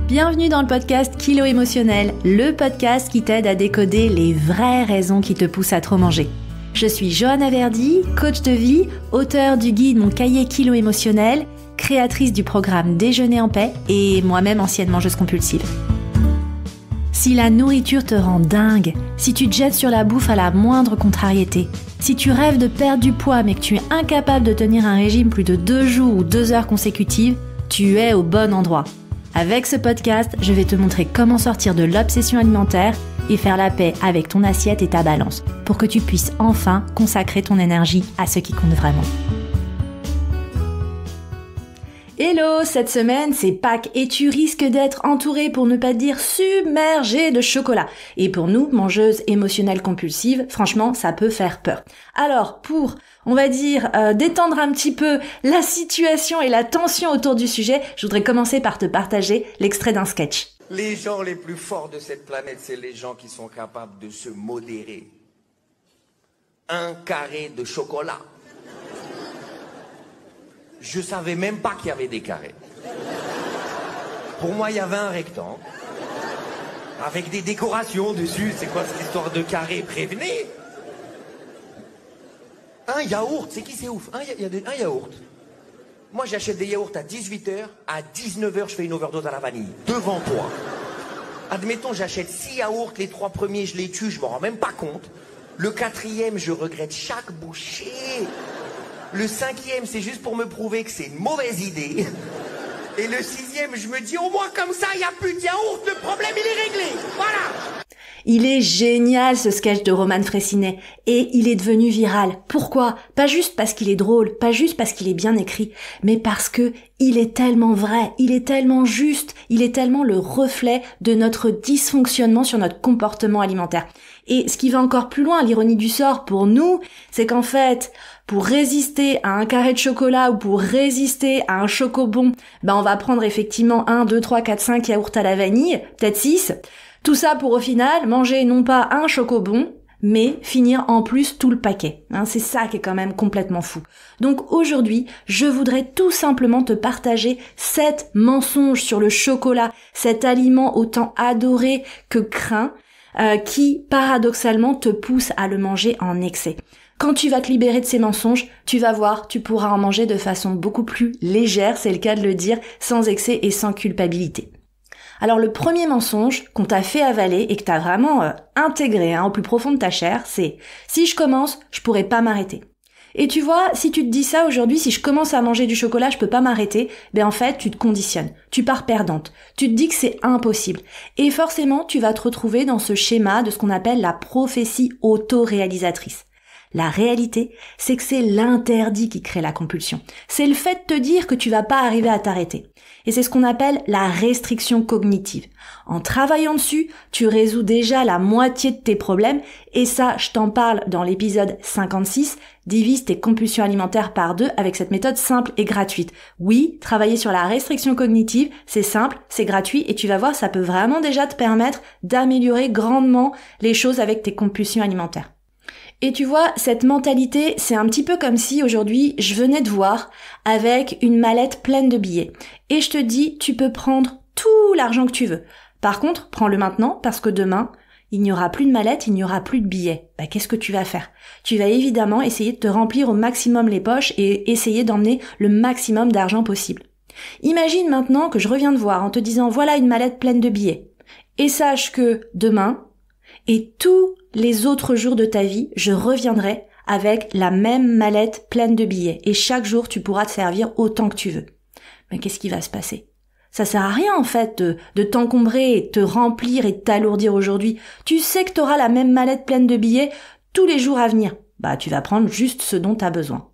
Bienvenue dans le podcast Kilo Émotionnel, le podcast qui t'aide à décoder les vraies raisons qui te poussent à trop manger. Je suis Johanna Verdi, coach de vie, auteure du guide Mon cahier Kilo Émotionnel, créatrice du programme Déjeuner en paix et moi-même ancienne mangeuse compulsive. Si la nourriture te rend dingue, si tu te jettes sur la bouffe à la moindre contrariété, si tu rêves de perdre du poids mais que tu es incapable de tenir un régime plus de 2 jours ou 2 heures consécutives, tu es au bon endroit. Avec ce podcast, je vais te montrer comment sortir de l'obsession alimentaire et faire la paix avec ton assiette et ta balance pour que tu puisses enfin consacrer ton énergie à ce qui compte vraiment. Hello, cette semaine c'est Pâques et tu risques d'être entouré, pour ne pas dire submergé de chocolat. Et pour nous, mangeuses émotionnelles compulsives, franchement ça peut faire peur. Alors pour, on va dire, détendre un petit peu la situation et la tension autour du sujet, je voudrais commencer par te partager l'extrait d'un sketch. Les gens les plus forts de cette planète, c'est les gens qui sont capables de se modérer. 1 carré de chocolat. Je savais même pas qu'il y avait des carrés. Pour moi, il y avait un rectangle avec des décorations dessus. C'est quoi cette histoire de carré? Prévenez. Un yaourt, c'est qui c'est ouf? Un yaourt. Moi, j'achète des yaourts à 18h, à 19h, je fais une overdose à la vanille. Devant toi. Admettons, j'achète 6 yaourts, les 3 premiers, je les tue, je m'en rends même pas compte. Le 4e, je regrette chaque bouchée. Le 5e, c'est juste pour me prouver que c'est une mauvaise idée. Et le 6e, je me dis, au moins comme ça, il n'y a plus de yaourt, le problème, il est réglé. Voilà. Il est génial ce sketch de Roman Frécinet et il est devenu viral. Pourquoi? Pas juste parce qu'il est drôle, pas juste parce qu'il est bien écrit, mais parce que il est tellement vrai, il est tellement juste, il est tellement le reflet de notre dysfonctionnement sur notre comportement alimentaire. Et ce qui va encore plus loin, l'ironie du sort pour nous, c'est qu'en fait, pour résister à un carré de chocolat ou pour résister à un chocobon, on va prendre effectivement 1, 2, 3, 4, 5 yaourts à la vanille, peut-être 6. Tout ça pour au final manger non pas un chocobon, mais finir en plus tout le paquet. C'est ça qui est quand même complètement fou. Donc aujourd'hui, je voudrais tout simplement te partager 7 mensonges sur le chocolat, cet aliment autant adoré que craint, qui paradoxalement te pousse à le manger en excès. Quand tu vas te libérer de ces mensonges, tu vas voir, tu pourras en manger de façon beaucoup plus légère, c'est le cas de le dire, sans excès et sans culpabilité. Alors le premier mensonge qu'on t'a fait avaler et que t'as vraiment intégré au plus profond de ta chair, c'est « si je commence, je pourrai pas m'arrêter ». Et tu vois, si tu te dis ça aujourd'hui, si je commence à manger du chocolat, je peux pas m'arrêter, en fait, tu te conditionnes, tu pars perdante, tu te dis que c'est impossible. Et forcément, tu vas te retrouver dans ce schéma de ce qu'on appelle la prophétie auto-réalisatrice. La réalité, c'est que c'est l'interdit qui crée la compulsion. C'est le fait de te dire que tu vas pas arriver à t'arrêter. Et c'est ce qu'on appelle la restriction cognitive. En travaillant dessus, tu résous déjà la moitié de tes problèmes, et ça, je t'en parle dans l'épisode 56, divise tes compulsions alimentaires par 2 avec cette méthode simple et gratuite. Oui, travailler sur la restriction cognitive, c'est simple, c'est gratuit, et tu vas voir, ça peut vraiment déjà te permettre d'améliorer grandement les choses avec tes compulsions alimentaires. Et tu vois, cette mentalité, c'est un petit peu comme si aujourd'hui, je venais te voir avec une mallette pleine de billets. Et je te dis, tu peux prendre tout l'argent que tu veux. Par contre, prends-le maintenant parce que demain, il n'y aura plus de mallette, il n'y aura plus de billets. Qu'est-ce que tu vas faire? Tu vas évidemment essayer de te remplir au maximum les poches et essayer d'emmener le maximum d'argent possible. Imagine maintenant que je reviens te voir en te disant, voilà une mallette pleine de billets. Et sache que demain, et tous les autres jours de ta vie, je reviendrai avec la même mallette pleine de billets. Et chaque jour, tu pourras te servir autant que tu veux. Mais qu'est-ce qui va se passer? Ça sert à rien, en fait, de t'encombrer et de te remplir et de t'alourdir aujourd'hui. Tu sais que tu auras la même mallette pleine de billets tous les jours à venir. Tu vas prendre juste ce dont tu as besoin.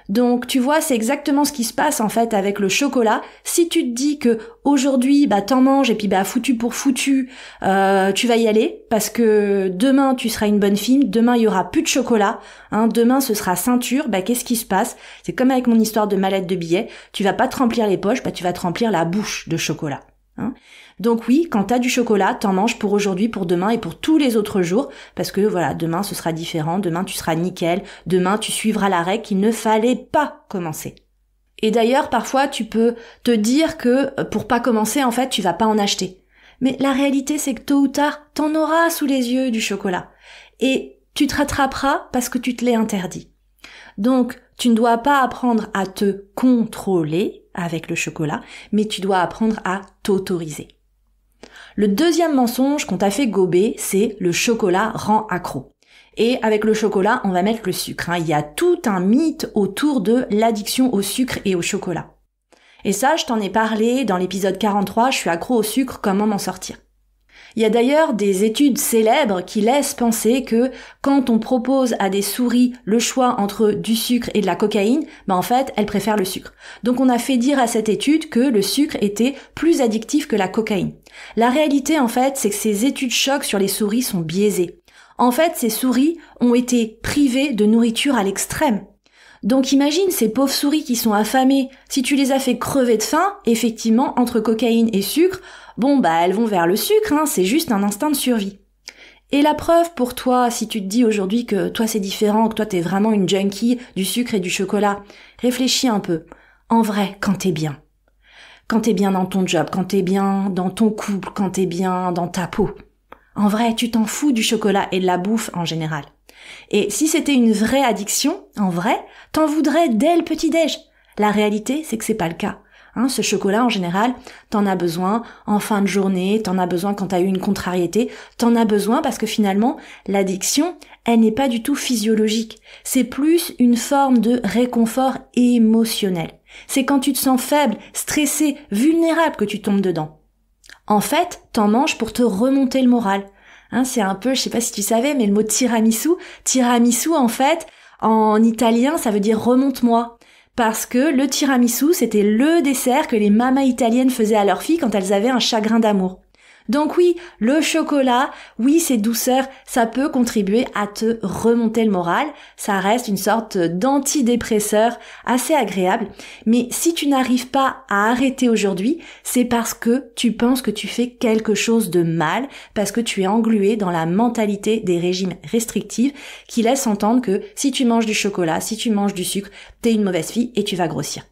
Donc, tu vois, c'est exactement ce qui se passe en fait avec le chocolat. Si tu te dis que aujourd'hui, t'en manges et puis foutu pour foutu, tu vas y aller parce que demain tu seras une bonne fille, demain il y aura plus de chocolat, demain ce sera ceinture. Qu'est-ce qui se passe? C'est comme avec mon histoire de mallette de billets. Tu vas pas te remplir les poches, tu vas te remplir la bouche de chocolat. Donc oui, quand t'as du chocolat, t'en manges pour aujourd'hui, pour demain et pour tous les autres jours, parce que voilà, demain ce sera différent, demain tu seras nickel, demain tu suivras la règle qu'il ne fallait pas commencer. Et d'ailleurs, parfois, tu peux te dire que pour pas commencer, en fait, tu vas pas en acheter. Mais la réalité, c'est que tôt ou tard, t'en auras sous les yeux du chocolat. Et tu te rattraperas parce que tu te l'es interdit. Donc, tu ne dois pas apprendre à te contrôler avec le chocolat, mais tu dois apprendre à t'autoriser. Le deuxième mensonge qu'on t'a fait gober, c'est le chocolat rend accro. Et avec le chocolat, on va mettre le sucre. Il y a tout un mythe autour de l'addiction au sucre et au chocolat. Et ça, je t'en ai parlé dans l'épisode 43, je suis accro au sucre, comment m'en sortir. Il y a d'ailleurs des études célèbres qui laissent penser que quand on propose à des souris le choix entre du sucre et de la cocaïne, en fait, elles préfèrent le sucre. Donc on a fait dire à cette étude que le sucre était plus addictif que la cocaïne. La réalité, en fait, c'est que ces études choc sur les souris sont biaisées. En fait, ces souris ont été privées de nourriture à l'extrême. Donc imagine ces pauvres souris qui sont affamées. Si tu les as fait crever de faim, effectivement, entre cocaïne et sucre, elles vont vers le sucre, c'est juste un instinct de survie. Et la preuve pour toi, si tu te dis aujourd'hui que toi c'est différent, que toi t'es vraiment une junkie du sucre et du chocolat, réfléchis un peu. En vrai, quand t'es bien dans ton job, quand t'es bien dans ton couple, quand t'es bien dans ta peau, en vrai, tu t'en fous du chocolat et de la bouffe en général. Et si c'était une vraie addiction, en vrai, t'en voudrais dès le petit-déj. La réalité, c'est que c'est pas le cas. Ce chocolat, en général, t'en as besoin en fin de journée, t'en as besoin quand t'as eu une contrariété, t'en as besoin parce que finalement, l'addiction, elle n'est pas du tout physiologique. C'est plus une forme de réconfort émotionnel. C'est quand tu te sens faible, stressé, vulnérable que tu tombes dedans. En fait, t'en manges pour te remonter le moral. C'est un peu, je sais pas si tu savais, mais le mot tiramisu, en fait, en italien, ça veut dire remonte-moi. Parce que le tiramisu, c'était le dessert que les mamas italiennes faisaient à leurs filles quand elles avaient un chagrin d'amour. Donc oui, le chocolat, oui, ces douceurs, ça peut contribuer à te remonter le moral. Ça reste une sorte d'antidépresseur assez agréable. Mais si tu n'arrives pas à arrêter aujourd'hui, c'est parce que tu penses que tu fais quelque chose de mal, parce que tu es englué dans la mentalité des régimes restrictifs qui laissent entendre que si tu manges du chocolat, si tu manges du sucre, t'es une mauvaise fille et tu vas grossir.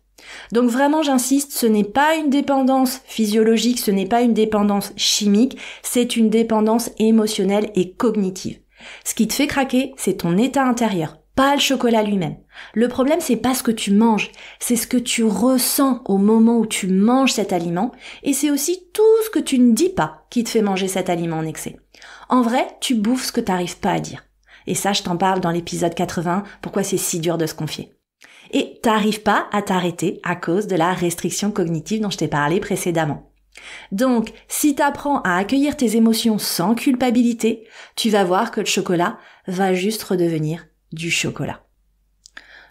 Donc vraiment, j'insiste, ce n'est pas une dépendance physiologique, ce n'est pas une dépendance chimique, c'est une dépendance émotionnelle et cognitive. Ce qui te fait craquer, c'est ton état intérieur, pas le chocolat lui-même. Le problème, c'est pas ce que tu manges, c'est ce que tu ressens au moment où tu manges cet aliment, et c'est aussi tout ce que tu ne dis pas qui te fait manger cet aliment en excès. En vrai, tu bouffes ce que t'arrives pas à dire. Et ça, je t'en parle dans l'épisode 80, pourquoi c'est si dur de se confier. Et t'arrives pas à t'arrêter à cause de la restriction cognitive dont je t'ai parlé précédemment. Donc, si t'apprends à accueillir tes émotions sans culpabilité, tu vas voir que le chocolat va juste redevenir du chocolat.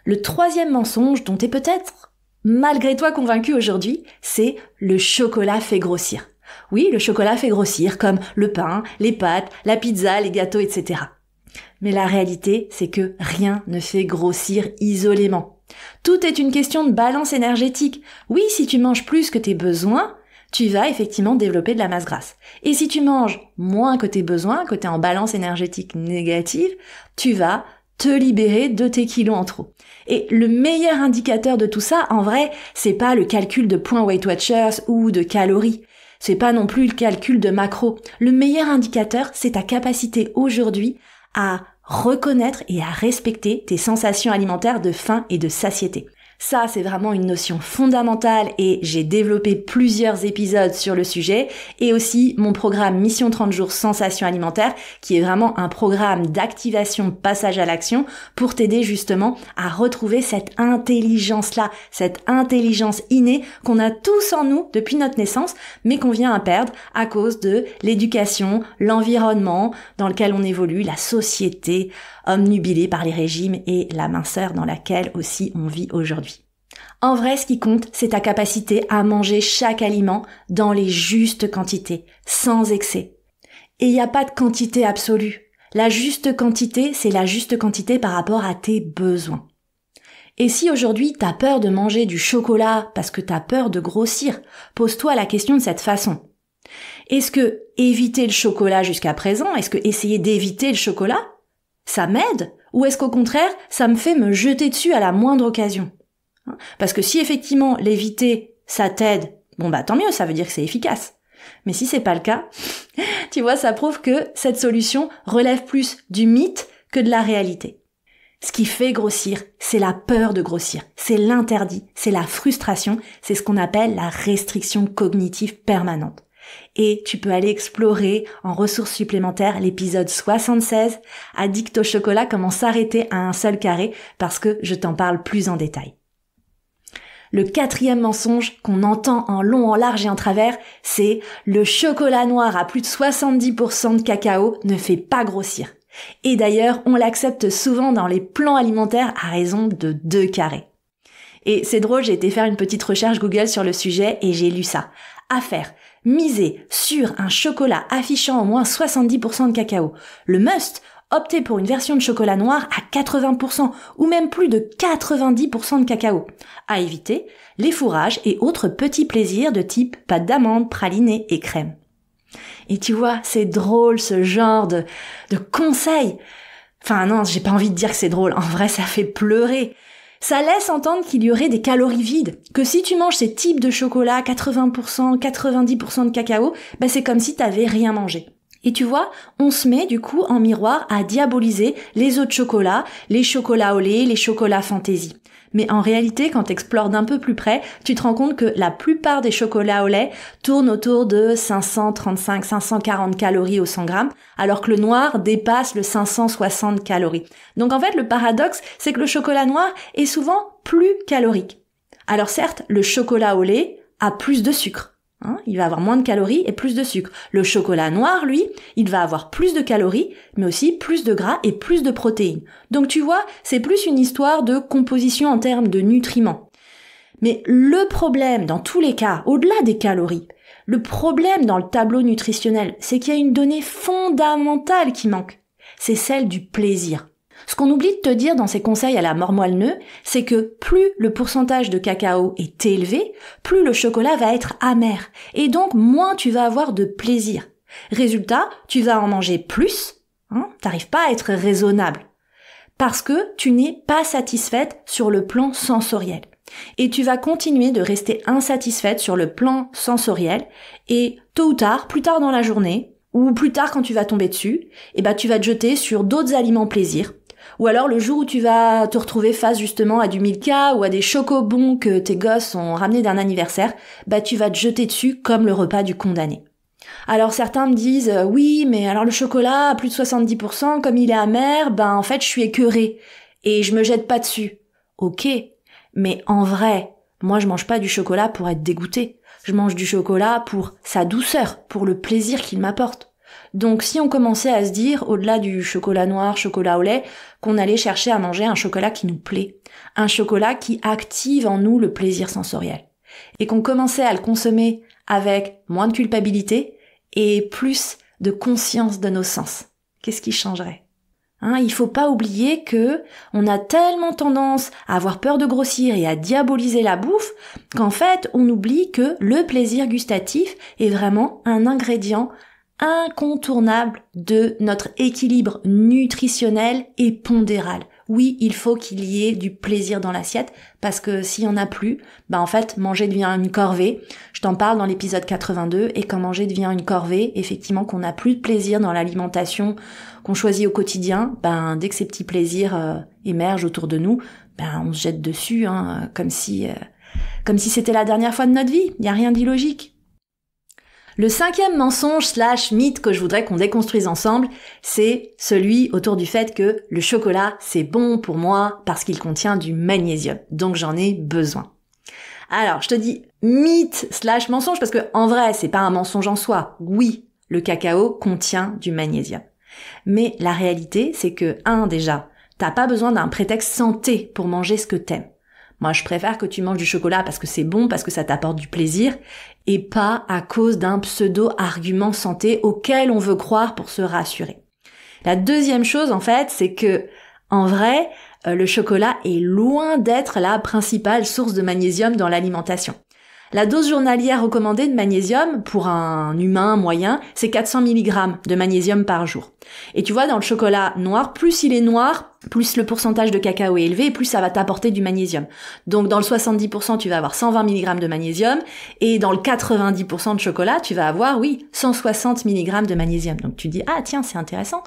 Le troisième mensonge dont t'es peut-être malgré toi convaincu aujourd'hui, c'est le chocolat fait grossir. Oui, le chocolat fait grossir comme le pain, les pâtes, la pizza, les gâteaux, etc. Mais la réalité, c'est que rien ne fait grossir isolément. Tout est une question de balance énergétique. Oui, si tu manges plus que tes besoins, tu vas effectivement développer de la masse grasse. Et si tu manges moins que tes besoins, que tu es en balance énergétique négative, tu vas te libérer de tes kilos en trop. Et le meilleur indicateur de tout ça, en vrai, c'est pas le calcul de points Weight Watchers ou de calories. C'est pas non plus le calcul de macros. Le meilleur indicateur, c'est ta capacité aujourd'hui à reconnaître et à respecter tes sensations alimentaires de faim et de satiété. Ça, c'est vraiment une notion fondamentale et j'ai développé plusieurs épisodes sur le sujet et aussi mon programme Mission 30 jours Sensations alimentaires qui est vraiment un programme d'activation passage à l'action pour t'aider justement à retrouver cette intelligence-là, cette intelligence innée qu'on a tous en nous depuis notre naissance mais qu'on vient à perdre à cause de l'éducation, l'environnement dans lequel on évolue, la société omnubilée par les régimes et la minceur dans laquelle aussi on vit aujourd'hui. En vrai, ce qui compte, c'est ta capacité à manger chaque aliment dans les justes quantités, sans excès. Et il n'y a pas de quantité absolue. La juste quantité, c'est la juste quantité par rapport à tes besoins. Et si aujourd'hui, t'as peur de manger du chocolat parce que t'as peur de grossir, pose-toi la question de cette façon. Est-ce que éviter le chocolat jusqu'à présent, est-ce que essayer d'éviter le chocolat, ça m'aide? Ou est-ce qu'au contraire, ça me fait me jeter dessus à la moindre occasion? Parce que si effectivement l'éviter, ça t'aide, bon bah tant mieux, ça veut dire que c'est efficace. Mais si c'est pas le cas, tu vois, ça prouve que cette solution relève plus du mythe que de la réalité. Ce qui fait grossir, c'est la peur de grossir, c'est l'interdit, c'est la frustration, c'est ce qu'on appelle la restriction cognitive permanente. Et tu peux aller explorer en ressources supplémentaires l'épisode 76, Addict au chocolat, comment s'arrêter à un seul carré, parce que je t'en parle plus en détail. Le 4e mensonge qu'on entend en long, en large et en travers, c'est le chocolat noir à plus de 70% de cacao ne fait pas grossir. Et d'ailleurs, on l'accepte souvent dans les plans alimentaires à raison de 2 carrés. Et c'est drôle, j'ai été faire une petite recherche Google sur le sujet et j'ai lu ça. À faire, miser sur un chocolat affichant au moins 70% de cacao. Le must, opter pour une version de chocolat noir à 80% ou même plus de 90% de cacao. À éviter, les fourrages et autres petits plaisirs de type pâte d'amande, praliné et crème. Et tu vois, c'est drôle ce genre de conseils. Enfin non, j'ai pas envie de dire que c'est drôle, en vrai ça fait pleurer. Ça laisse entendre qu'il y aurait des calories vides, que si tu manges ces types de chocolat, 80%, 90% de cacao, c'est comme si t'avais rien mangé. Et tu vois, on se met du coup en miroir à diaboliser les autres chocolats, les chocolats au lait, les chocolats fantaisie. Mais en réalité, quand t'explores d'un peu plus près, tu te rends compte que la plupart des chocolats au lait tournent autour de 535, 540 calories au 100 grammes, alors que le noir dépasse le 560 calories. Donc en fait, le paradoxe, c'est que le chocolat noir est souvent plus calorique. Alors certes, le chocolat au lait a plus de sucre. Il va avoir moins de calories et plus de sucre. Le chocolat noir, lui, il va avoir plus de calories, mais aussi plus de gras et plus de protéines. Donc tu vois, c'est plus une histoire de composition en termes de nutriments. Mais le problème, dans tous les cas, au-delà des calories, le problème dans le tableau nutritionnel, c'est qu'il y a une donnée fondamentale qui manque. C'est celle du plaisir. Ce qu'on oublie de te dire dans ces conseils à la mort moelle-neu, c'est que plus le pourcentage de cacao est élevé, plus le chocolat va être amer. Et donc, moins tu vas avoir de plaisir. Résultat, tu vas en manger plus, t'arrives pas à être raisonnable. Parce que tu n'es pas satisfaite sur le plan sensoriel. Et tu vas continuer de rester insatisfaite sur le plan sensoriel. Et tôt ou tard, plus tard dans la journée, ou plus tard quand tu vas tomber dessus, tu vas te jeter sur d'autres aliments plaisir. Ou alors le jour où tu vas te retrouver face justement à du Milka ou à des chocobons que tes gosses ont ramenés d'un anniversaire, tu vas te jeter dessus comme le repas du condamné. Alors certains me disent oui, mais alors le chocolat à plus de 70%, comme il est amer, en fait je suis écœurée et je me jette pas dessus. Ok, mais en vrai, moi je mange pas du chocolat pour être dégoûtée. Je mange du chocolat pour sa douceur, pour le plaisir qu'il m'apporte. Donc si on commençait à se dire, au-delà du chocolat noir, chocolat au lait, qu'on allait chercher à manger un chocolat qui nous plaît, un chocolat qui active en nous le plaisir sensoriel, et qu'on commençait à le consommer avec moins de culpabilité et plus de conscience de nos sens, qu'est-ce qui changerait ? Il faut pas oublier que on a tellement tendance à avoir peur de grossir et à diaboliser la bouffe qu'en fait on oublie que le plaisir gustatif est vraiment un ingrédient incontournable de notre équilibre nutritionnel et pondéral. Oui, il faut qu'il y ait du plaisir dans l'assiette, parce que s'il y en a plus, en fait, manger devient une corvée. Je t'en parle dans l'épisode 82, et quand manger devient une corvée, effectivement, qu'on n'a plus de plaisir dans l'alimentation qu'on choisit au quotidien, dès que ces petits plaisirs émergent autour de nous, on se jette dessus, comme si c'était la dernière fois de notre vie. Il n'y a rien d'illogique. Le 5e mensonge / mythe que je voudrais qu'on déconstruise ensemble, c'est celui autour du fait que le chocolat, c'est bon pour moi parce qu'il contient du magnésium, donc j'en ai besoin. Alors, je te dis mythe / mensonge parce que en vrai, c'est pas un mensonge en soi. Oui, le cacao contient du magnésium. Mais la réalité, c'est que, déjà, t'as pas besoin d'un prétexte santé pour manger ce que t'aimes. Moi, je préfère que tu manges du chocolat parce que c'est bon, parce que ça t'apporte du plaisir, et pas à cause d'un pseudo-argument santé auquel on veut croire pour se rassurer. La deuxième chose, en fait, c'est que, en vrai, le chocolat est loin d'être la principale source de magnésium dans l'alimentation. La dose journalière recommandée de magnésium pour un humain moyen, c'est 400 mg de magnésium par jour. Et tu vois, dans le chocolat noir, plus il est noir, plus le pourcentage de cacao est élevé, et plus ça va t'apporter du magnésium. Donc dans le 70%, tu vas avoir 120 mg de magnésium, et dans le 90% de chocolat, tu vas avoir, 160 mg de magnésium. Donc tu dis, ah tiens, c'est intéressant.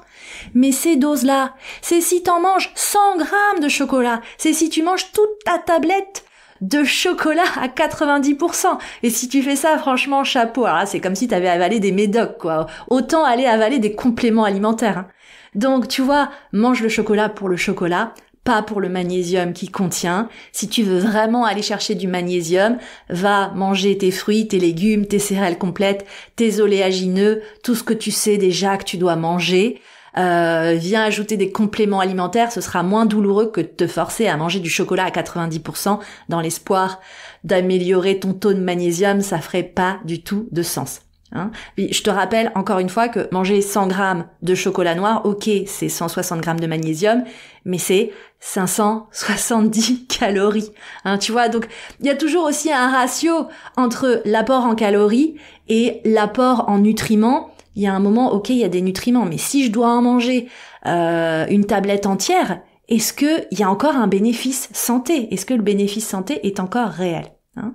Mais ces doses-là, c'est si t'en manges 100 grammes de chocolat, c'est si tu manges toute ta tablette de chocolat à 90%. Et si tu fais ça, franchement, chapeau. Alors là, c'est comme si tu avais avalé des médocs, quoi. Autant aller avaler des compléments alimentaires, hein. Donc, tu vois, mange le chocolat pour le chocolat, pas pour le magnésium qu'il contient. Si tu veux vraiment aller chercher du magnésium, va manger tes fruits, tes légumes, tes céréales complètes, tes oléagineux, tout ce que tu sais déjà que tu dois manger. Viens ajouter des compléments alimentaires, ce sera moins douloureux que de te forcer à manger du chocolat à 90% dans l'espoir d'améliorer ton taux de magnésium, ça ferait pas du tout de sens. Hein. Je te rappelle encore une fois que manger 100 grammes de chocolat noir, ok, c'est 160 grammes de magnésium, mais c'est 570 calories. Hein, tu vois, donc il y a toujours aussi un ratio entre l'apport en calories et l'apport en nutriments. Il y a un moment, ok, il y a des nutriments, mais si je dois en manger une tablette entière, est-ce que il y a encore un bénéfice santé? Est-ce que le bénéfice santé est encore réel? Hein?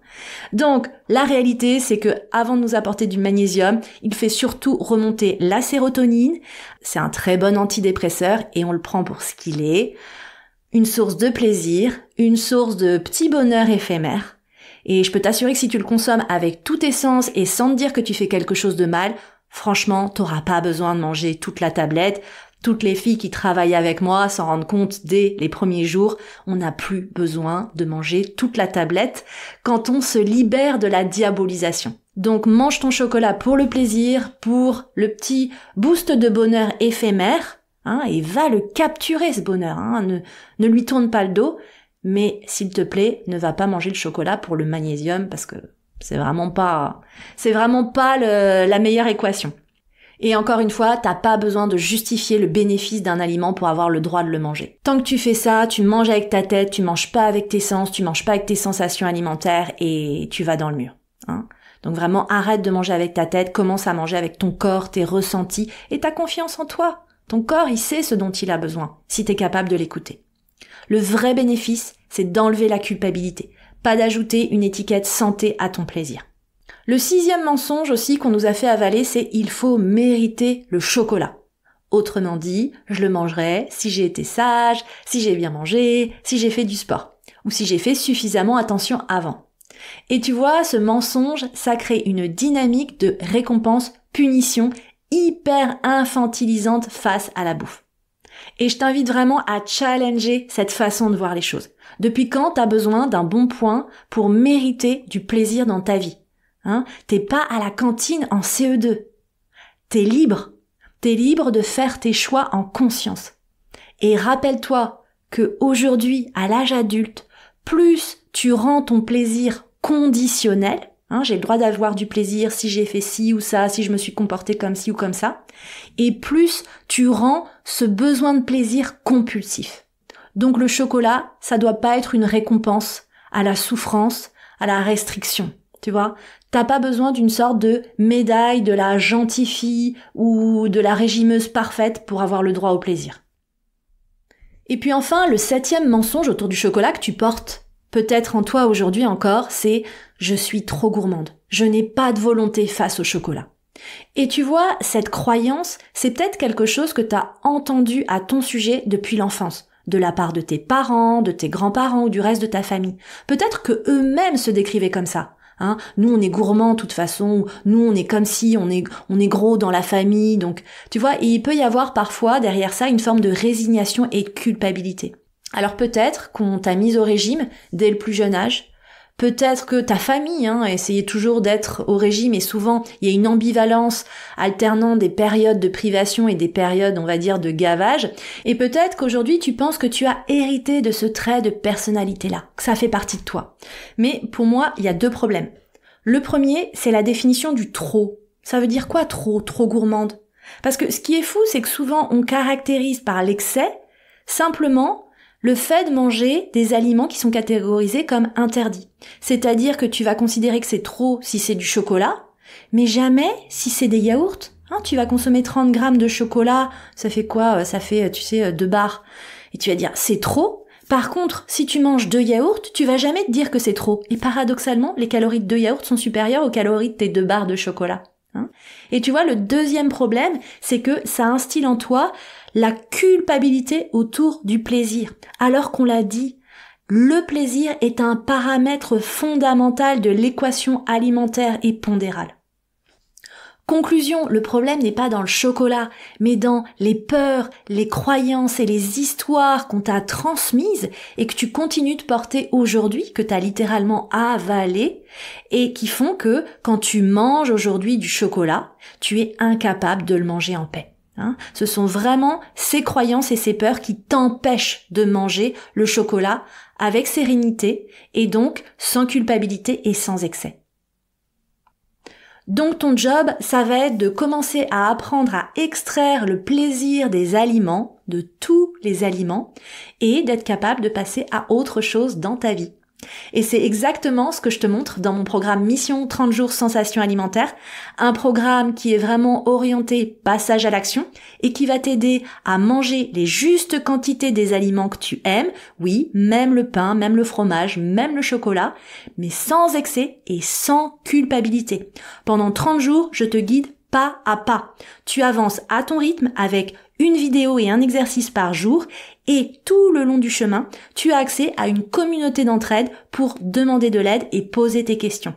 Donc, la réalité, c'est que avant de nous apporter du magnésium, il fait surtout remonter la sérotonine. C'est un très bon antidépresseur et on le prend pour ce qu'il est. Une source de plaisir, une source de petit bonheur éphémère. Et je peux t'assurer que si tu le consommes avec tout tes sens et sans te dire que tu fais quelque chose de mal, franchement, t'auras pas besoin de manger toute la tablette. Toutes les filles qui travaillent avec moi s'en rendent compte dès les premiers jours. On n'a plus besoin de manger toute la tablette quand on se libère de la diabolisation. Donc mange ton chocolat pour le plaisir, pour le petit boost de bonheur éphémère, hein, et va le capturer ce bonheur. Hein, ne lui tourne pas le dos, mais s'il te plaît, ne va pas manger le chocolat pour le magnésium parce que c'est vraiment pas la meilleure équation. Et encore une fois, t'as pas besoin de justifier le bénéfice d'un aliment pour avoir le droit de le manger. Tant que tu fais ça, tu manges avec ta tête, tu manges pas avec tes sens, tu manges pas avec tes sensations alimentaires et tu vas dans le mur. Hein. Donc vraiment, arrête de manger avec ta tête, commence à manger avec ton corps, tes ressentis et ta confiance en toi. Ton corps, il sait ce dont il a besoin, si t'es capable de l'écouter. Le vrai bénéfice, c'est d'enlever la culpabilité, pas d'ajouter une étiquette santé à ton plaisir. Le 6e mensonge aussi qu'on nous a fait avaler, c'est « il faut mériter le chocolat ». Autrement dit, je le mangerai si j'ai été sage, si j'ai bien mangé, si j'ai fait du sport, ou si j'ai fait suffisamment attention avant. Et tu vois, ce mensonge, ça crée une dynamique de récompense-punition hyper infantilisante face à la bouffe. Et je t'invite vraiment à challenger cette façon de voir les choses. Depuis quand t'as besoin d'un bon point pour mériter du plaisir dans ta vie? Hein, t'es pas à la cantine en CE2. T'es libre. T'es libre de faire tes choix en conscience. Et rappelle-toi que aujourd'hui, à l'âge adulte, plus tu rends ton plaisir conditionnel, hein, j'ai le droit d'avoir du plaisir si j'ai fait ci ou ça, si je me suis comporté comme ci ou comme ça, et plus tu rends ce besoin de plaisir compulsif. Donc le chocolat, ça doit pas être une récompense à la souffrance, à la restriction. Tu vois, t'as pas besoin d'une sorte de médaille de la gentille fille ou de la régimeuse parfaite pour avoir le droit au plaisir. Et puis enfin, le 7e mensonge autour du chocolat que tu portes peut-être en toi aujourd'hui encore, c'est « je suis trop gourmande, je n'ai pas de volonté face au chocolat ». Et tu vois, cette croyance, c'est peut-être quelque chose que t'as entendu à ton sujet depuis l'enfance, de la part de tes parents, de tes grands-parents ou du reste de ta famille. Peut-être que eux-mêmes se décrivaient comme ça. Hein, nous on est gourmands de toute façon, nous on est comme si on est gros dans la famille, donc tu vois, il peut y avoir parfois derrière ça une forme de résignation et de culpabilité. Alors peut-être qu'on t'a mise au régime dès le plus jeune âge, peut-être que ta famille essayait toujours d'être au régime et souvent il y a une ambivalence alternant des périodes de privation et des périodes, on va dire, de gavage. Et peut-être qu'aujourd'hui tu penses que tu as hérité de ce trait de personnalité-là, que ça fait partie de toi. Mais pour moi, il y a 2 problèmes. Le premier, c'est la définition du trop. Ça veut dire quoi trop gourmande? Parce que ce qui est fou, c'est que souvent on caractérise par l'excès simplement Le fait de manger des aliments qui sont catégorisés comme interdits. C'est-à-dire que tu vas considérer que c'est trop si c'est du chocolat, mais jamais si c'est des yaourts. Tu vas consommer 30 grammes de chocolat, ça fait quoi? Ça fait, 2 barres. Et tu vas dire, c'est trop. Par contre, si tu manges 2 yaourts, tu vas jamais te dire que c'est trop. Et paradoxalement, les calories de 2 yaourts sont supérieures aux calories de tes 2 barres de chocolat. Et tu vois, le deuxième problème, c'est que ça instille en toi la culpabilité autour du plaisir. Alors qu'on l'a dit, le plaisir est un paramètre fondamental de l'équation alimentaire et pondérale. Conclusion, le problème n'est pas dans le chocolat, mais dans les peurs, les croyances et les histoires qu'on t'a transmises et que tu continues de porter aujourd'hui, que t'as littéralement avalé, et qui font que quand tu manges aujourd'hui du chocolat, tu es incapable de le manger en paix. Ce sont vraiment ces croyances et ces peurs qui t'empêchent de manger le chocolat avec sérénité et donc sans culpabilité et sans excès. Donc ton job, ça va être de commencer à apprendre à extraire le plaisir des aliments, de tous les aliments, et d'être capable de passer à autre chose dans ta vie. Et c'est exactement ce que je te montre dans mon programme Mission 30 jours sensations alimentaires, un programme qui est vraiment orienté passage à l'action et qui va t'aider à manger les justes quantités des aliments que tu aimes, oui, même le pain, même le fromage, même le chocolat, mais sans excès et sans culpabilité. Pendant 30 jours, je te guide pas à pas. Tu avances à ton rythme avec une vidéo et un exercice par jour et tout le long du chemin, tu as accès à une communauté d'entraide pour demander de l'aide et poser tes questions.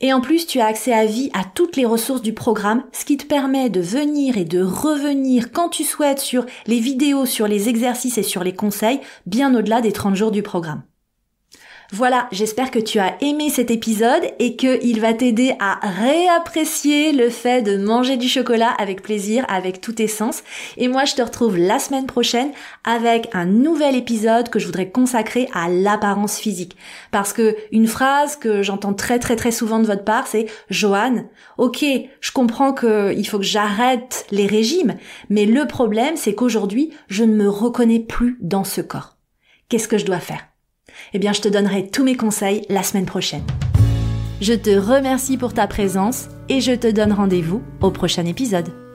Et en plus, tu as accès à vie à toutes les ressources du programme, ce qui te permet de venir et de revenir quand tu souhaites sur les vidéos, sur les exercices et sur les conseils, bien au-delà des 30 jours du programme. Voilà, j'espère que tu as aimé cet épisode et qu'il va t'aider à réapprécier le fait de manger du chocolat avec plaisir, avec tous tes sens. Et moi, je te retrouve la semaine prochaine avec un nouvel épisode que je voudrais consacrer à l'apparence physique. Parce que une phrase que j'entends très souvent de votre part, c'est « Joanne, ok, je comprends qu'il faut que j'arrête les régimes, mais le problème, c'est qu'aujourd'hui, je ne me reconnais plus dans ce corps. Qu'est-ce que je dois faire ?» Eh bien, je te donnerai tous mes conseils la semaine prochaine. Je te remercie pour ta présence et je te donne rendez-vous au prochain épisode.